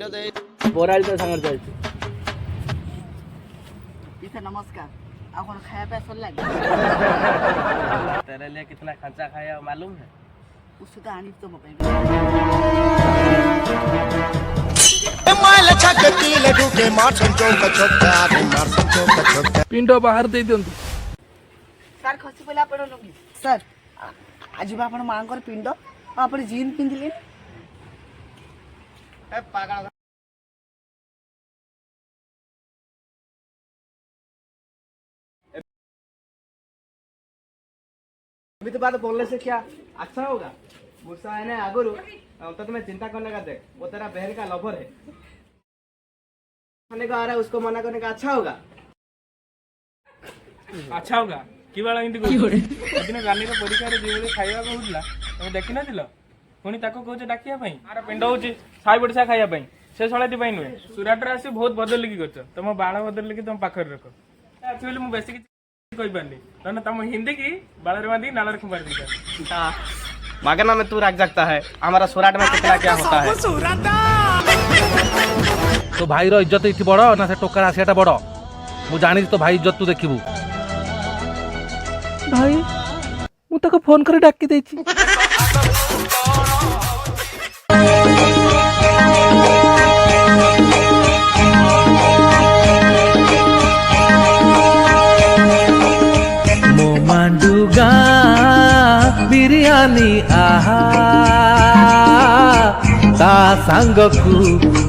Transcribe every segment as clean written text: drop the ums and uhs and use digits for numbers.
पिंड दे बोराली तो सांगर चलती इसे नमस्कार आप कौन खाया पे असर लगे तेरे लिए कितना खर्चा खाया मालूम है? उससे तो आनी तो मपे पिंडो बाहर दे दियंतु सर खसी पहले आप लुंगी सर आज आपण मांकर पिंड आप जीन पिंधिले पागल अभी तो बात बोलने से क्या अच्छा होगा? गुस्सा है ना आगुरु तो तुम्हें चिंता करने का देख, वो तेरा बहन का लवर है। खाने को आ रहा है, उसको मना करने का अच्छा होगा? अच्छा होगा कि बाला इंदी कोइ दिन गानी रो परीक्षा रे जेबे खाइबा को हुतला तमे देखि न दिलो पुनी ताको कहूचे डाकिया पई आर पिंड होची साई बडसा खाइया पई से सळाती पई नुए सुराट रे आसी बहुत बदल लिखि करछ तम बाळ बदल लिखि तम पाखर रख एक्चुअली मु बेसिक कोइ पानी न तम हिंदी की बाळ रे बांधी नाला रे खुबार दीता मागना में तू रख सकता है, हमारा सुराट में कितना क्या होता है। तो भाई रो इज्जत इति बड़ ना से टोकर आसियाटा बड़ मु जानि तो भाई इज्जत तू देखिबू भाई मु ताको फोन करे डाकी देछि मो मांडुगा बिरयानी आहा ता सांगकु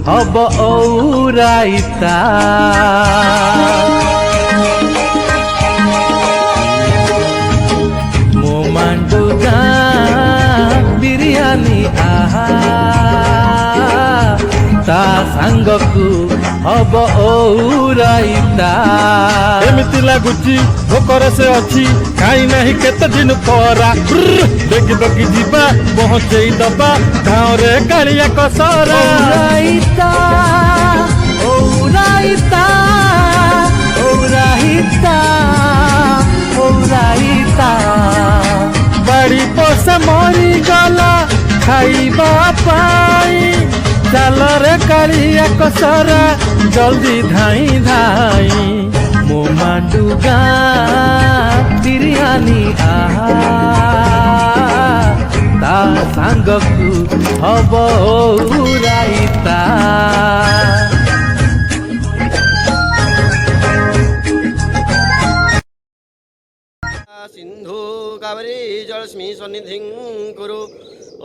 हब औराइता मो मांडुगा बिरयानी आहा ता सांगकु हब औराइता एमिति लागुची भोकर से अच्छी खाई नहीं केते दिन परा देखि देखि जीवा पहुंचई दबा गाँव रे कालिया कसरा औराइता औराइता औराइता औराइता बड़ी पोस मरी गला खाइबा पाई चल रे कालिया कसरा जल्दी धाई धाई मो मांडुगा बिरयानी आहा ता सांगकु हब औराइता सिंधु कावेरी जलस्मि सन्निधिं कुरु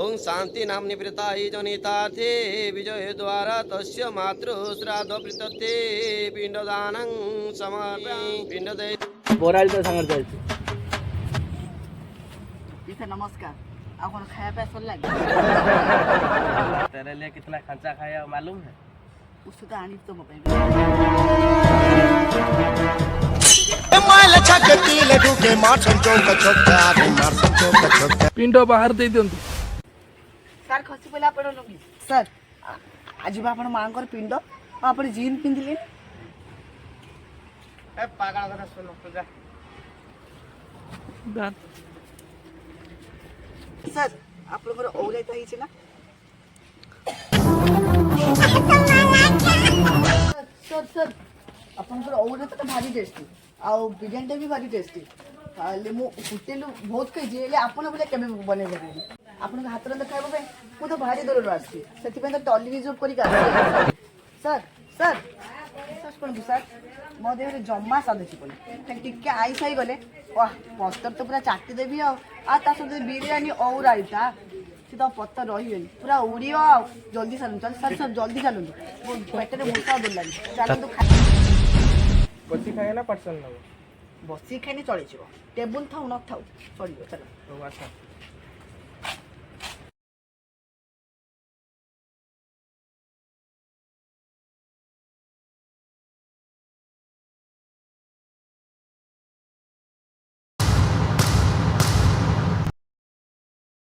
ओं शांति नाम्नि प्रीताय जनितार्थे विजय द्वारा तस्य मातृ श्राद्ध प्रीतते पिंडदानं समर्पयामि पिंड दे बोराली तो सांगर चलती इसे नमस्कार आप कौन खाया पे असर लगे तेरे लिए कितना खर्चा खाया मालूम है? उससे तो आनी तो मपे पिंडो बाहर दे दियंतु सर खसी पहले आप लुंगी सर आज आपण मांकर पिंड आप जीन पिंधिले पागल कथा सुनो तो जा सर आपनकर औराइता हिचे ना सर सर आपनकर औराइता तो भारी टेस्टी आ बिरयानी भी भारी टेस्टी ले मु होटेल बहुत कही जे आपन बोले केबे बने देबे आपन हाथ रंद खाइबो पे मु तो भारी दूर आसी सेति पे तो टॉली रिजर्व करी सर सर सर सर मो देहरे जम्मा सा देखि पड़े टिके आई साई गले वाह पत्तर तो पूरा चाटी देबी आ ता सब बिरयानी और आइता से तो पत्तर रही पूरा उड़ियो जल्दी चल सर सर जल्दी चलु पेटे भूसा बोल लगी चलु बसी खाए ना पर्सन लो बसी खाई चली टेबुल थाउ न थाउ चलो अच्छा